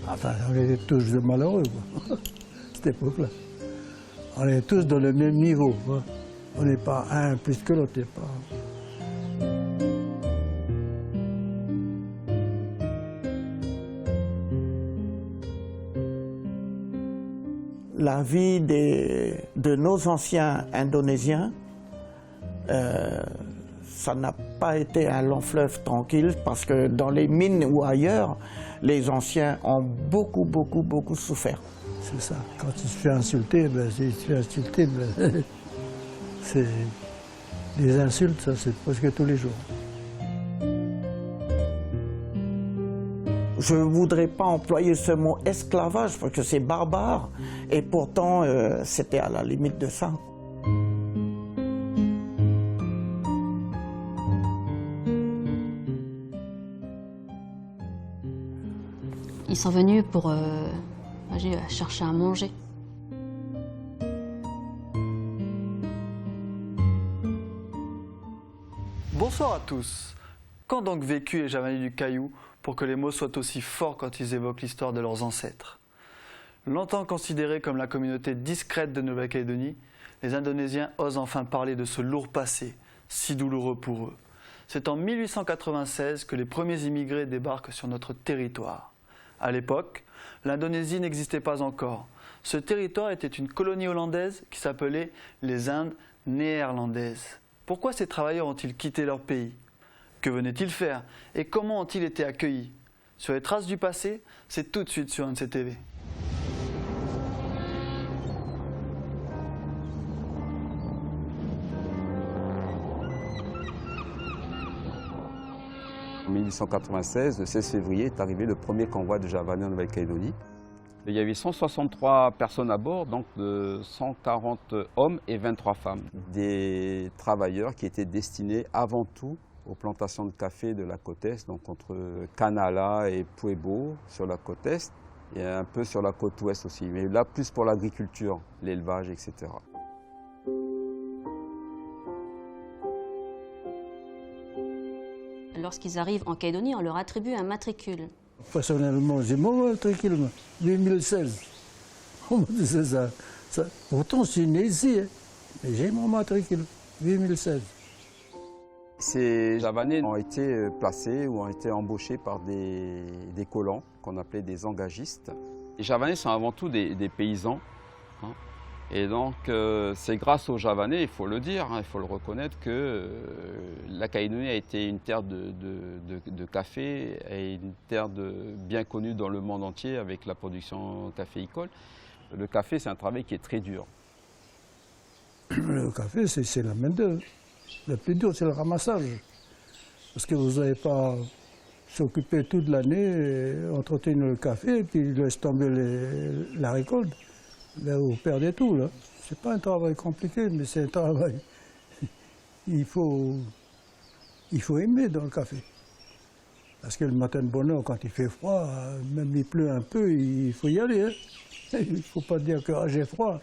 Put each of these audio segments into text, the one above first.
Enfin, on était tous des malheureux, quoi, à cette époque-là. On est tous dans le même niveau, quoi. On n'est pas un plus que l'autre. La vie de nos anciens Indonésiens, ça n'a pas été un long fleuve tranquille parce que dans les mines ou ailleurs, les anciens ont beaucoup souffert. C'est ça. Quand tu te fais insulter, c'est des insultes, ça c'est presque tous les jours. Je ne voudrais pas employer ce mot esclavage parce que c'est barbare et pourtant c'était à la limite de ça. Ils sont venus pour chercher à manger. Bonsoir à tous. Qu'ont donc vécu les Javanais du Caillou pour que les mots soient aussi forts quand ils évoquent l'histoire de leurs ancêtres? Longtemps considérés comme la communauté discrète de Nouvelle-Calédonie, les Indonésiens osent enfin parler de ce lourd passé, si douloureux pour eux. C'est en 1896 que les premiers immigrés débarquent sur notre territoire. À l'époque, l'Indonésie n'existait pas encore. Ce territoire était une colonie hollandaise qui s'appelait les Indes néerlandaises. Pourquoi ces travailleurs ont-ils quitté leur pays? Que venaient-ils faire? Et comment ont-ils été accueillis? Sur les traces du passé, c'est tout de suite sur NCTV. En 1896, le 16 février, est arrivé le premier convoi de Javanais en Nouvelle-Calédonie. Il y avait 163 personnes à bord, donc de 140 hommes et 23 femmes. Des travailleurs qui étaient destinés avant tout aux plantations de café de la côte Est, donc entre Canala et Puebo sur la côte Est, et un peu sur la côte Ouest aussi, mais là plus pour l'agriculture, l'élevage, etc. Lorsqu'ils arrivent en Calédonie, on leur attribue un matricule. Personnellement, j'ai mon matricule, 2016. On me disait ça. Pourtant, je suis né ici, hein, mais j'ai mon matricule, 2016. Ces Javanais ont été placés ou ont été embauchés par des colons qu'on appelait des engagistes. Les Javanais sont avant tout des paysans. Hein. Et donc, c'est grâce aux Javanais, il faut le dire, hein, il faut le reconnaître, que la Calédonie a été une terre de café et une terre bien connue dans le monde entier avec la production caféicole. Le café, c'est un travail qui est très dur. Le café, c'est la main-d'œuvre. Le plus dur, c'est le ramassage. Parce que vous n'avez pas s'occuper toute l'année, entretenir le café, et puis laisser tomber la récolte. Là, vous perdez tout, là. C'est pas un travail compliqué, mais c'est un travail. Il faut aimer dans le café. Parce que le matin de bonne heure, quand il fait froid, même il pleut un peu, il faut y aller. Hein. Il ne faut pas dire que j'ai froid.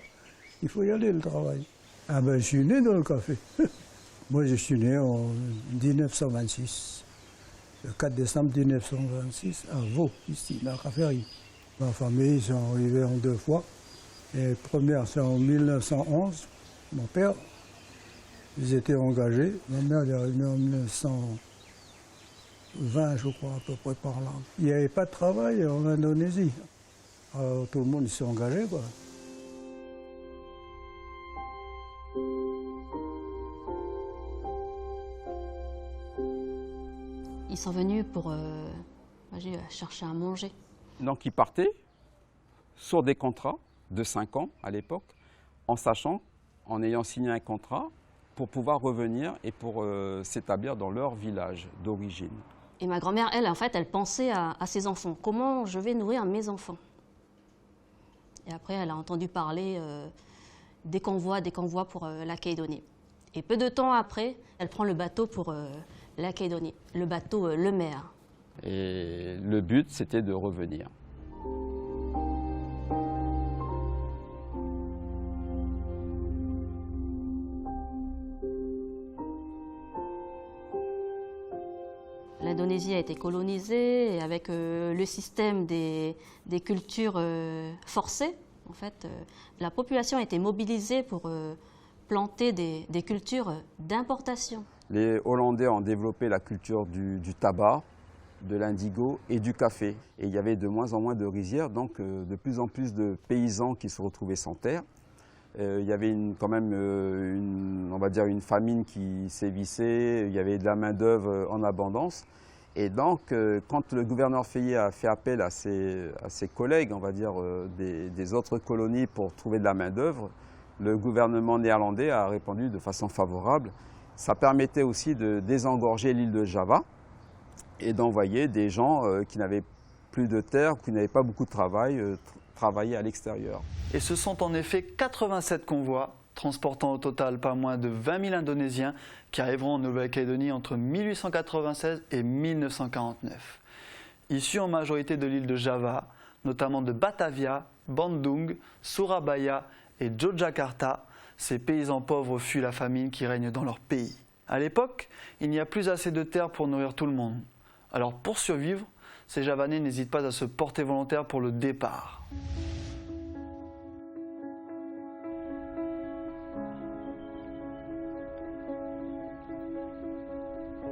Il faut y aller, le travail. Ah ben, je suis né dans le café. Moi, je suis né en 1926. Le 4 décembre 1926, à Vaud, ici, dans la caférie. Ma famille, ils sont arrivés en 2 fois. Et la première, c'est en 1911. Mon père, ils étaient engagés. Ma mère est arrivée en 1920, je crois, à peu près par là. Il n'y avait pas de travail en Indonésie. Alors, tout le monde s'est engagé, quoi. Ils sont venus pour chercher à manger. Donc ils partaient sur des contrats de 5 ans à l'époque, en sachant, en ayant signé un contrat, pour pouvoir revenir et pour s'établir dans leur village d'origine. Et ma grand-mère, elle, en fait, elle pensait à ses enfants. Comment je vais nourrir mes enfants? Et après, elle a entendu parler des convois pour la Calédonie. Et peu de temps après, elle prend le bateau pour la Calédonie, le bateau Le Maire. Et le but, c'était de revenir. L'Indonésie Tunisie a été colonisée et avec le système des cultures forcées, en fait, la population a été mobilisée pour planter des cultures d'importation. Les Hollandais ont développé la culture du tabac, de l'indigo et du café. Et il y avait de moins en moins de rizières, donc de plus en plus de paysans qui se retrouvaient sans terre. Il y avait quand même on va dire une famine qui sévissait, il y avait de la main-d'œuvre en abondance. Et donc, quand le gouverneur Fayet a fait appel à ses collègues, on va dire, des autres colonies pour trouver de la main-d'œuvre, le gouvernement néerlandais a répondu de façon favorable. Ça permettait aussi de désengorger l'île de Java et d'envoyer des gens qui n'avaient plus de terre, qui n'avaient pas beaucoup de travail, travailler à l'extérieur. Et ce sont en effet 87 convois, transportant au total pas moins de 20 000 Indonésiens, qui arriveront en Nouvelle-Calédonie entre 1896 et 1949. Issus en majorité de l'île de Java, notamment de Batavia, Bandung, Surabaya et Yogyakarta, ces paysans pauvres fuient la famine qui règne dans leur pays. À l'époque, il n'y a plus assez de terre pour nourrir tout le monde. Alors pour survivre, ces Javanais n'hésitent pas à se porter volontaire pour le départ.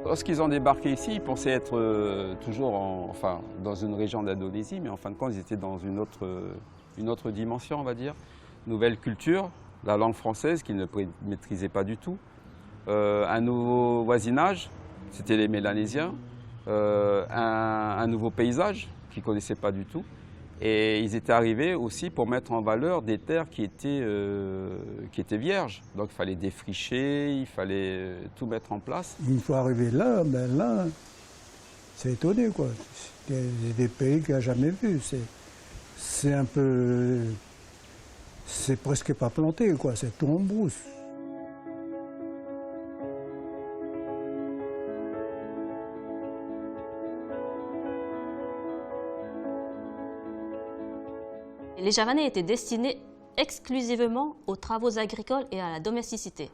Lorsqu'ils ont débarqué ici, ils pensaient être toujours dans une région d'Indonésie, mais en fin de compte, ils étaient dans une autre dimension, on va dire. Nouvelle culture, la langue française qu'ils ne maîtrisaient pas du tout. Un nouveau voisinage, c'était les Mélanésiens. Un nouveau paysage qu'ils ne connaissaient pas du tout. Et ils étaient arrivés aussi pour mettre en valeur des terres qui étaient vierges. Donc il fallait défricher, il fallait tout mettre en place. Une fois arrivé là, c'est étonné, quoi. C'est des pays qu'il n'a jamais vus. C'est un peu... C'est presque pas planté, quoi. C'est tout en brousse. Les Javanais étaient destinés exclusivement aux travaux agricoles et à la domesticité.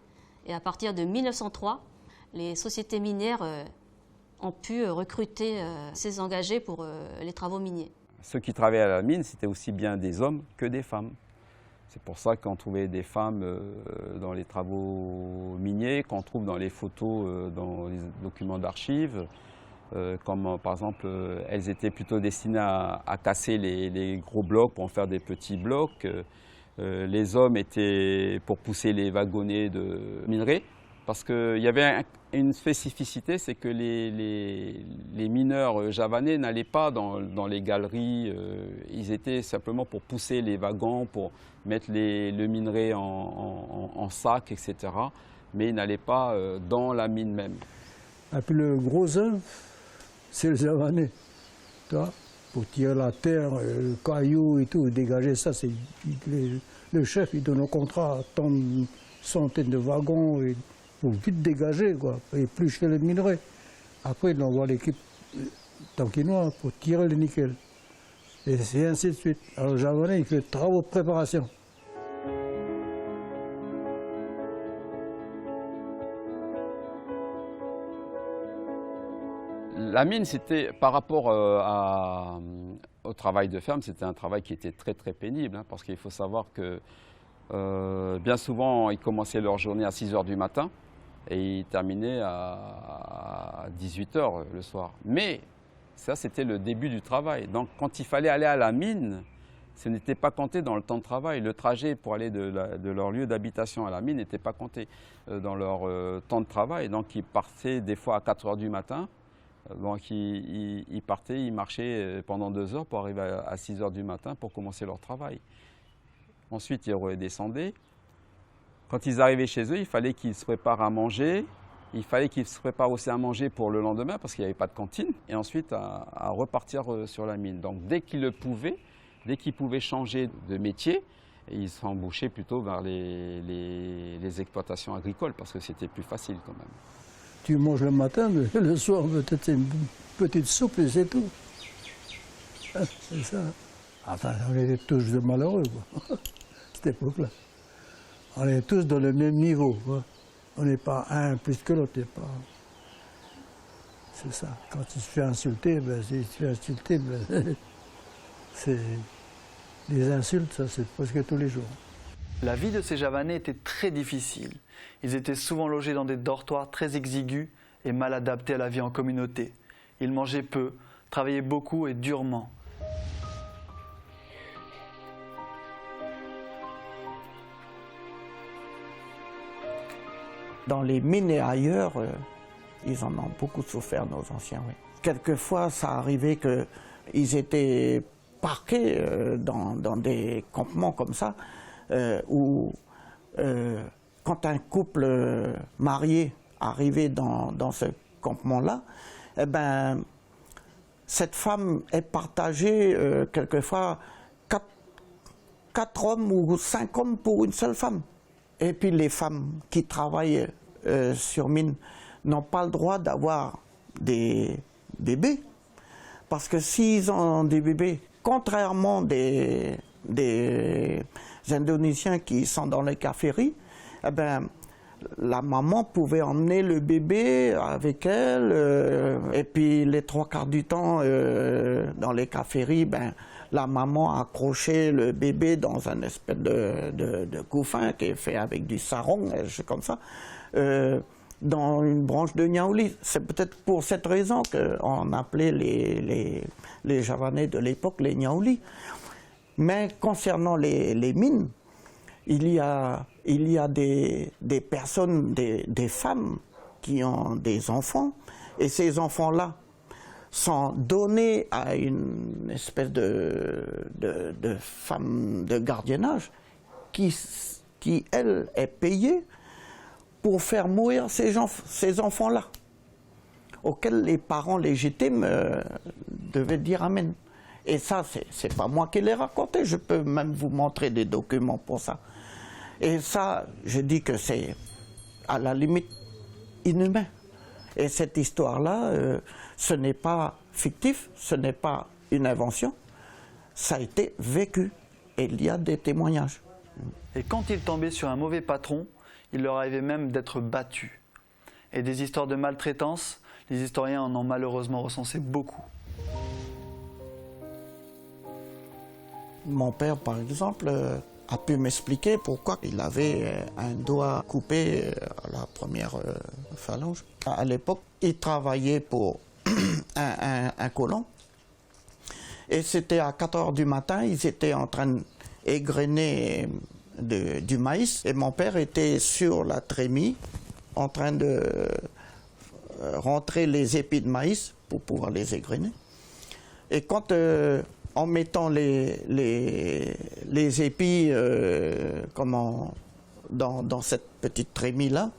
Et à partir de 1903, les sociétés minières ont pu recruter ces engagés pour les travaux miniers. Ceux qui travaillaient à la mine, c'était aussi bien des hommes que des femmes. C'est pour ça qu'on trouvait des femmes dans les travaux miniers, qu'on trouve dans les photos, dans les documents d'archives. Comme par exemple, elles étaient plutôt destinées à casser les gros blocs pour en faire des petits blocs. Les hommes étaient pour pousser les wagonnets de minerais. Parce qu'il y avait une spécificité, c'est que les mineurs javanais n'allaient pas dans les galeries. Ils étaient simplement pour pousser les wagons, pour mettre le minerai en sac, etc. Mais ils n'allaient pas dans la mine même. Et puis le gros œuvre, c'est le Javanais. Pour tirer la terre, le caillou et tout, dégager ça, le chef il donne au contrat tant de centaines de wagons pour vite dégager, quoi, et éplucher le minerai. Après, il envoie l'équipe tankinoise pour tirer le nickel. Et c'est ainsi de suite. Alors le Javanais, il fait travaux de préparation. La mine, c'était par rapport au travail de ferme, c'était un travail qui était très très pénible, hein, parce qu'il faut savoir que bien souvent, ils commençaient leur journée à 6 h du matin et ils terminaient à 18 h le soir. Mais ça, c'était le début du travail. Donc quand il fallait aller à la mine, ce n'était pas compté dans le temps de travail. Le trajet pour aller de leur lieu d'habitation à la mine n'était pas compté dans leur temps de travail. Donc ils partaient des fois à 4 h du matin. Donc ils partaient, ils marchaient pendant 2 heures pour arriver à 6 h du matin pour commencer leur travail. Ensuite, ils redescendaient. Quand ils arrivaient chez eux, il fallait qu'ils se préparent à manger. Il fallait qu'ils se préparent aussi à manger pour le lendemain parce qu'il n'y avait pas de cantine. Et ensuite, à repartir sur la mine. Donc dès qu'ils le pouvaient, dès qu'ils pouvaient changer de métier, ils s'embauchaient plutôt vers les exploitations agricoles parce que c'était plus facile quand même. Tu manges le matin, mais le soir, peut-être une petite soupe et c'est tout. C'est ça. Enfin, on était tous de malheureux, quoi, à cette époque-là. On est tous dans le même niveau, quoi. On n'est pas un plus que l'autre. C'est ça. Quand tu te fais insulter, si tu te fais insulter, c'est des insultes, ça c'est presque tous les jours. La vie de ces Javanais était très difficile. Ils étaient souvent logés dans des dortoirs très exigus et mal adaptés à la vie en communauté. Ils mangeaient peu, travaillaient beaucoup et durement. Dans les mines et ailleurs, ils en ont beaucoup souffert, nos anciens. Oui. Quelquefois, ça arrivait qu'ils étaient parqués dans des campements comme ça, où quand un couple marié arrivait dans ce campement-là, eh ben, cette femme est partagée quelquefois 4 hommes ou 5 hommes pour une seule femme. Et puis les femmes qui travaillent sur mine n'ont pas le droit d'avoir des bébés. Parce que s'ils ont des bébés, contrairement des Indonésiens qui sont dans les caféries, eh ben, la maman pouvait emmener le bébé avec elle, et puis les 3/4 du temps, dans les caféries, ben, la maman accrochait le bébé dans un espèce de couffin qui est fait avec du sarong, comme ça, dans une branche de niaouli. C'est peut-être pour cette raison qu'on appelait les Javanais de l'époque les niaouli. Mais concernant les mines, il y a des personnes, des femmes qui ont des enfants, et ces enfants-là sont donnés à une espèce de femme de gardiennage qui, elle, est payée pour faire mourir ces enfants-là, auxquels les parents légitimes devaient dire amen. Et ça, c'est pas moi qui l'ai raconté, je peux même vous montrer des documents pour ça. Et ça, je dis que c'est à la limite inhumain. Et cette histoire-là, ce n'est pas fictif, ce n'est pas une invention, ça a été vécu. Et il y a des témoignages. Et quand ils tombaient sur un mauvais patron, il leur arrivait même d'être battus. Et des histoires de maltraitance, les historiens en ont malheureusement recensé beaucoup. Mon père, par exemple, a pu m'expliquer pourquoi il avait un doigt coupé à la première phalange. À l'époque, il travaillait pour un colon. Et c'était à 4 heures du matin, ils étaient en train d'égrener du maïs. Et mon père était sur la trémie, en train de rentrer les épis de maïs pour pouvoir les égrener. Et quand, en mettant les épis dans cette petite trémie-là,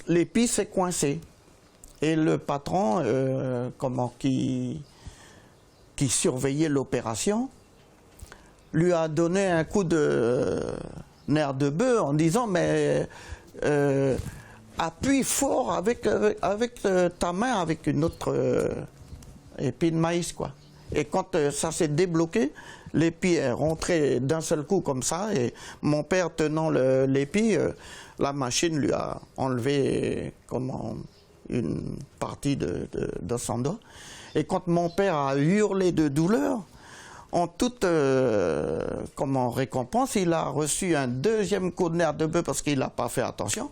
l'épi s'est coincé. Et le patron, qui surveillait l'opération, lui a donné un coup de nerf de bœuf en disant « mais appuie fort avec ta main avec une autre épi de maïs, quoi ». Et quand ça s'est débloqué, l'épi est rentré d'un seul coup comme ça, et mon père tenant l'épi, la machine lui a enlevé une partie de son doigt. Et quand mon père a hurlé de douleur, en toute récompense, il a reçu un deuxième coup de nerf de bœuf parce qu'il n'a pas fait attention.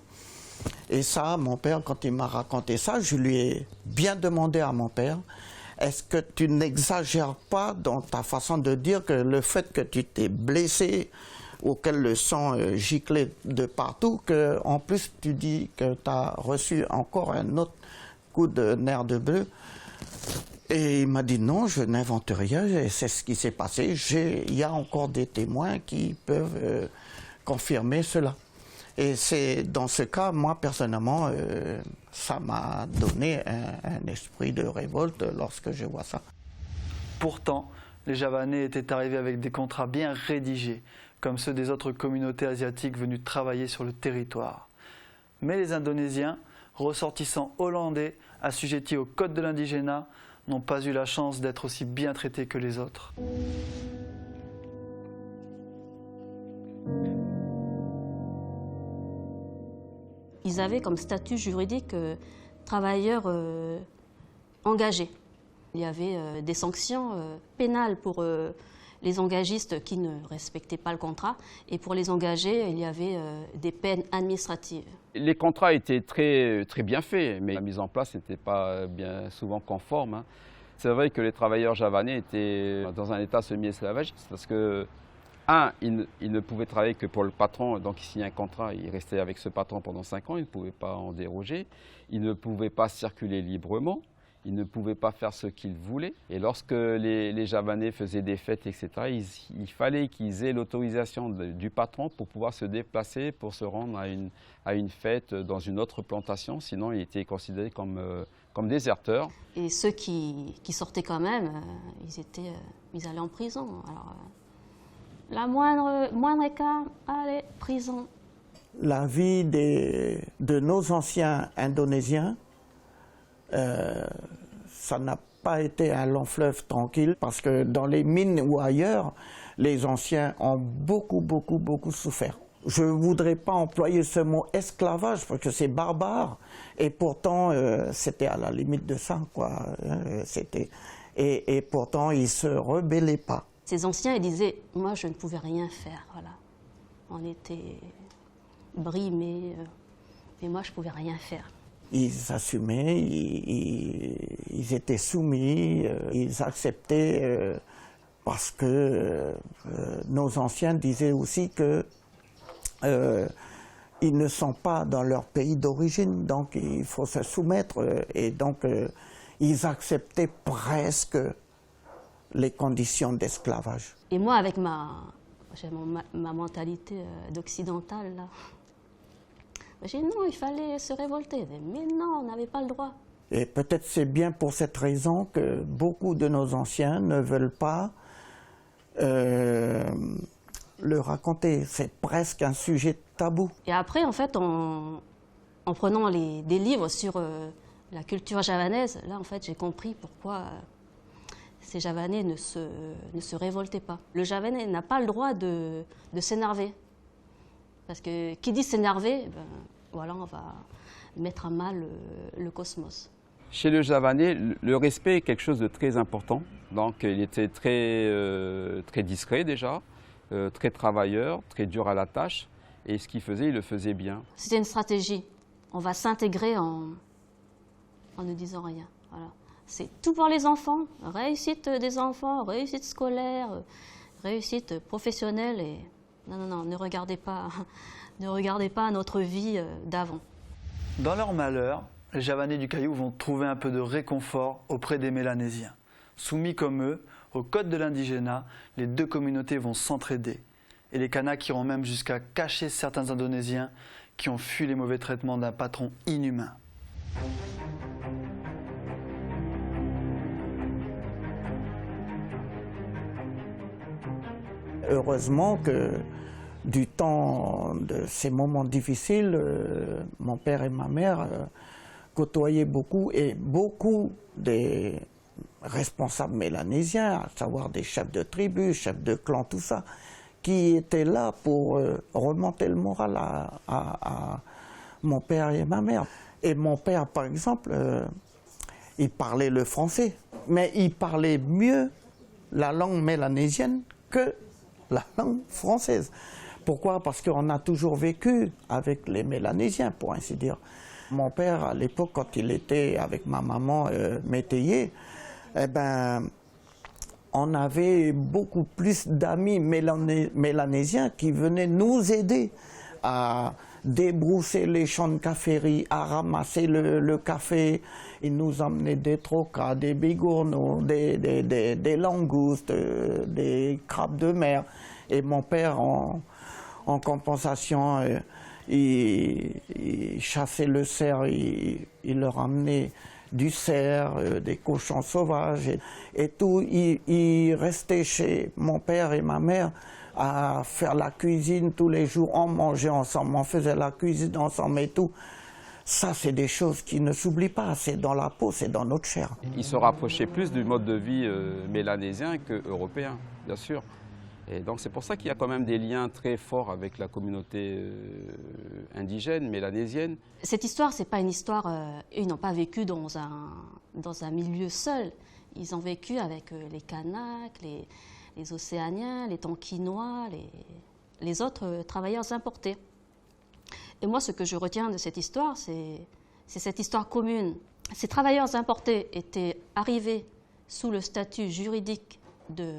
Et ça, mon père, quand il m'a raconté ça, je lui ai bien demandé à mon père, est-ce que tu n'exagères pas dans ta façon de dire que le fait que tu t'es blessé, auquel le sang giclait de partout, qu'en plus tu dis que tu as reçu encore un autre coup de nerf de bœuf? Et il m'a dit non, je n'invente rien, et c'est ce qui s'est passé. Il y a encore des témoins qui peuvent confirmer cela. Et c'est dans ce cas, moi personnellement, ça m'a donné un esprit de révolte lorsque je vois ça. Pourtant, les Javanais étaient arrivés avec des contrats bien rédigés, comme ceux des autres communautés asiatiques venues travailler sur le territoire. Mais les Indonésiens, ressortissants hollandais, assujettis au code de l'indigénat, n'ont pas eu la chance d'être aussi bien traités que les autres. Ils avaient comme statut juridique travailleurs engagés. Il y avait des sanctions pénales pour les engagistes qui ne respectaient pas le contrat, et pour les engagés, il y avait des peines administratives. Les contrats étaient très bien faits, mais la mise en place n'était pas bien souvent conforme, hein. C'est vrai que les travailleurs javanais étaient dans un état semi-esclavagiste parce que, ils ne pouvaient travailler que pour le patron, donc ils signaient un contrat, ils restaient avec ce patron pendant 5 ans, ils ne pouvaient pas en déroger, ils ne pouvaient pas circuler librement, ils ne pouvaient pas faire ce qu'ils voulaient. Et lorsque les Javanais faisaient des fêtes, etc., il fallait qu'ils aient l'autorisation du patron pour pouvoir se déplacer, pour se rendre à une fête dans une autre plantation, sinon ils étaient considérés comme déserteurs. Et ceux qui sortaient quand même, ils allaient en prison. Alors, la moindre écart, allez, prison. La vie de nos anciens Indonésiens, ça n'a pas été un long fleuve tranquille parce que dans les mines ou ailleurs, les anciens ont beaucoup souffert. Je ne voudrais pas employer ce mot esclavage parce que c'est barbare et pourtant c'était à la limite de ça, quoi. Et pourtant ils ne se rebellaient pas. Ces anciens, ils disaient, moi je ne pouvais rien faire, voilà. On était brimés, et moi je ne pouvais rien faire. Ils assumaient, ils étaient soumis, ils acceptaient parce que nos anciens disaient aussi que ils ne sont pas dans leur pays d'origine, donc il faut se soumettre et donc ils acceptaient presque les conditions d'esclavage. Et moi, avec ma mentalité d'occidentale, là, j'ai dit non, il fallait se révolter. Mais non, on n'avait pas le droit. Et peut-être c'est bien pour cette raison que beaucoup de nos anciens ne veulent pas le raconter. C'est presque un sujet tabou. Et après, en fait, en prenant des livres sur la culture javanaise, là, en fait, j'ai compris pourquoi ces Javanais ne se révoltaient pas. Le Javanais n'a pas le droit de s'énerver. Parce que qui dit s'énerver, ben, voilà, on va mettre à mal le cosmos. Chez le Javanais, le respect est quelque chose de très important. Donc il était très discret déjà, très travailleur, très dur à la tâche. Et ce qu'il faisait, il le faisait bien. C'était une stratégie. On va s'intégrer en ne disant rien. Voilà. C'est tout pour les enfants. Réussite des enfants, réussite scolaire, réussite professionnelle. Et non, ne regardez pas notre vie d'avant. Dans leur malheur, les Javanais du Caillou vont trouver un peu de réconfort auprès des Mélanésiens. Soumis comme eux au code de l'indigénat, les deux communautés vont s'entraider. Et les Kanaks iront même jusqu'à cacher certains Indonésiens qui ont fui les mauvais traitements d'un patron inhumain. Heureusement que du temps de ces moments difficiles, mon père et ma mère côtoyaient beaucoup et beaucoup des responsables mélanésiens, à savoir des chefs de tribu, chefs de clan, tout ça, qui étaient là pour remonter le moral à mon père et ma mère. Et mon père, par exemple, il parlait le français, mais il parlait mieux la langue mélanésienne que la langue française. Pourquoi? Parce qu'on a toujours vécu avec les Mélanésiens, pour ainsi dire. Mon père, à l'époque, quand il était avec ma maman métayer, eh ben, on avait beaucoup plus d'amis mélanésiens qui venaient nous aider à débrousser les champs de caféerie, à ramasser le café. Ils nous emmenaient des trocas, des bigourneaux, des langoustes, des crabes de mer. Et mon père, en compensation, il chassait le cerf, il leur amenait du cerf, des cochons sauvages et tout. Il restait chez mon père et ma mère à faire la cuisine tous les jours. On mangeait ensemble, on faisait la cuisine ensemble et tout. Ça, c'est des choses qui ne s'oublient pas. C'est dans la peau, c'est dans notre chair. Ils se rapprochaient plus du mode de vie mélanésien qu'européen, bien sûr. Et donc c'est pour ça qu'il y a quand même des liens très forts avec la communauté indigène, mélanésienne. Cette histoire, c'est pas une histoire. Ils n'ont pas vécu dans un milieu seul. Ils ont vécu avec les Kanaks, les Océaniens, les Tonkinois, les autres travailleurs importés. Et moi, ce que je retiens de cette histoire, c'est cette histoire commune. Ces travailleurs importés étaient arrivés sous le statut juridique de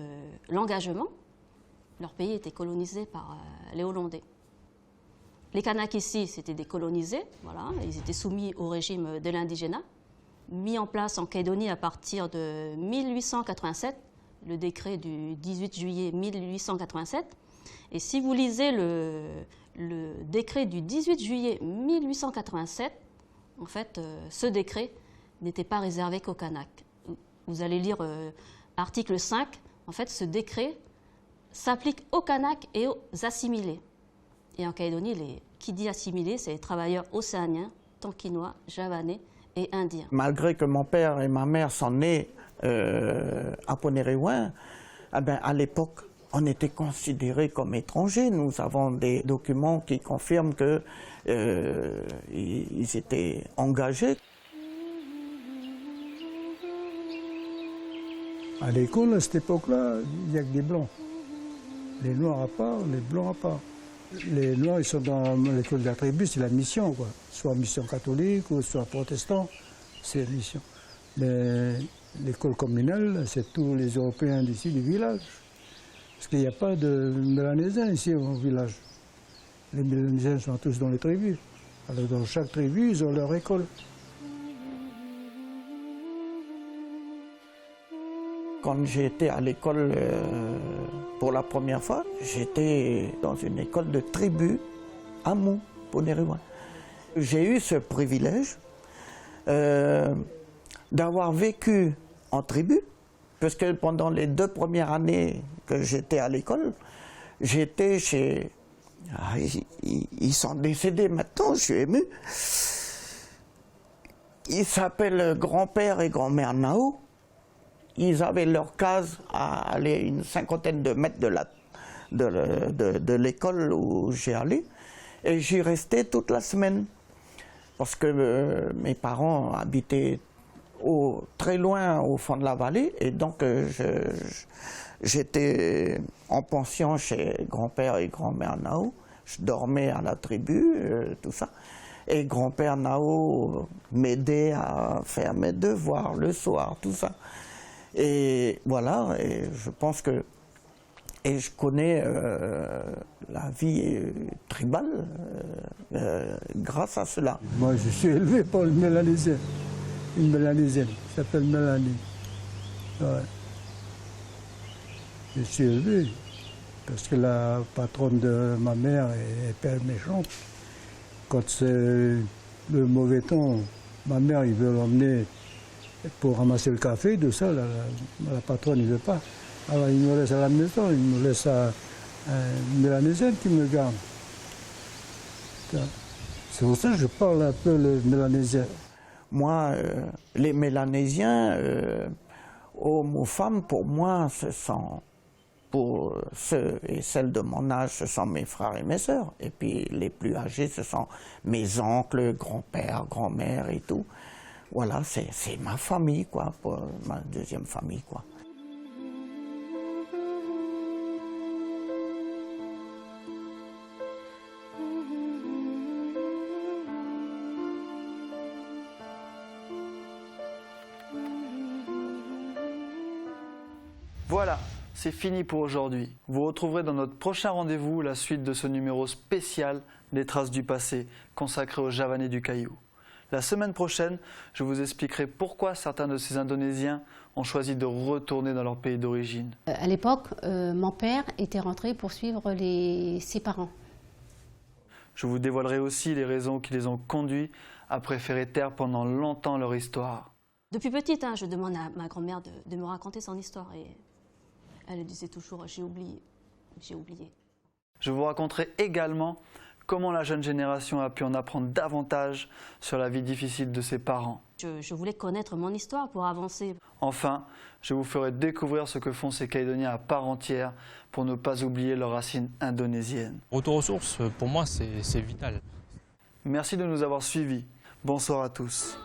l'engagement. Leur pays était colonisé par les Hollandais. Les Kanaks ici, c'était des colonisés, voilà, ils étaient soumis au régime de l'indigénat, mis en place en Calédonie à partir de 1887, le décret du 18 juillet 1887. Et si vous lisez le décret du 18 juillet 1887, en fait, ce décret n'était pas réservé qu'aux Kanaks. Vous allez lire article 5, en fait, ce décret s'applique aux Kanaks et aux assimilés. Et en Calédonie, qui dit assimilés, c'est les travailleurs océaniens, tonkinois, javanais et indiens. Malgré que mon père et ma mère sont nés à Ponériouin, à l'époque, on était considérés comme étrangers. Nous avons des documents qui confirment qu'ils étaient engagés. À l'école, à cette époque-là, il n'y a que des blancs. Les noirs à part, les blancs à part. Les noirs, ils sont dans l'école de la tribu, c'est la mission, quoi. Soit mission catholique ou soit protestant, c'est la mission. Mais l'école communale, c'est tous les Européens d'ici du village. Parce qu'il n'y a pas de Mélanésiens ici au village. Les Mélanésiens sont tous dans les tribus. Alors dans chaque tribu, ils ont leur école. Quand j'ai été à l'école pour la première fois, j'étais dans une école de tribu à Mou, Ponériouin. J'ai eu ce privilège d'avoir vécu en tribu, parce que pendant les 2 premières années que j'étais à l'école, j'étais chez... Ah, ils sont décédés maintenant, je suis ému. Ils s'appellent grand-père et grand-mère Nao. Ils avaient leur case à aller une 50aine de mètres de l'école où j'ai allé. Et j'y restais toute la semaine. Parce que mes parents habitaient très loin au fond de la vallée. Et donc j'étais en pension chez grand-père et grand-mère Nao. Je dormais à la tribu, tout ça. Et grand-père Nao m'aidait à faire mes devoirs le soir, tout ça. Et voilà, et je pense que... Et je connais la vie tribale grâce à cela. Moi, je suis élevé par une Mélanésienne. Une Mélanésienne qui s'appelle Mélanie. Ouais. Je suis élevé parce que la patronne de ma mère est père méchante. Quand c'est le mauvais temps, ma mère, il veut l'emmener pour ramasser le café, tout ça, la patronne ne veut pas. Alors il me laisse à la maison, il me laisse à une Mélanésienne qui me garde. C'est pour ça que je parle un peu le mélanésien. Moi, les Mélanésiens, hommes ou femmes, pour moi, ce sont, pour ceux et celles de mon âge, ce sont mes frères et mes sœurs. Et puis les plus âgés, ce sont mes oncles, grands-pères, grand-mères et tout. Voilà, c'est ma famille, quoi, ma deuxième famille, quoi. Voilà, c'est fini pour aujourd'hui. Vous retrouverez dans notre prochain rendez-vous la suite de ce numéro spécial des traces du passé consacré aux Javanais du Caillou. La semaine prochaine, je vous expliquerai pourquoi certains de ces Indonésiens ont choisi de retourner dans leur pays d'origine. À l'époque, mon père était rentré pour suivre ses parents. Je vous dévoilerai aussi les raisons qui les ont conduits à préférer taire pendant longtemps leur histoire. Depuis petite, je demande à ma grand-mère de me raconter son histoire et elle disait toujours « j'ai oublié, j'ai oublié ». Je vous raconterai également comment la jeune génération a pu en apprendre davantage sur la vie difficile de ses parents. Je voulais connaître mon histoire pour avancer. Enfin, je vous ferai découvrir ce que font ces Calédoniens à part entière pour ne pas oublier leurs racines indonésiennes. Retour aux sources, pour moi, c'est vital. Merci de nous avoir suivis. Bonsoir à tous.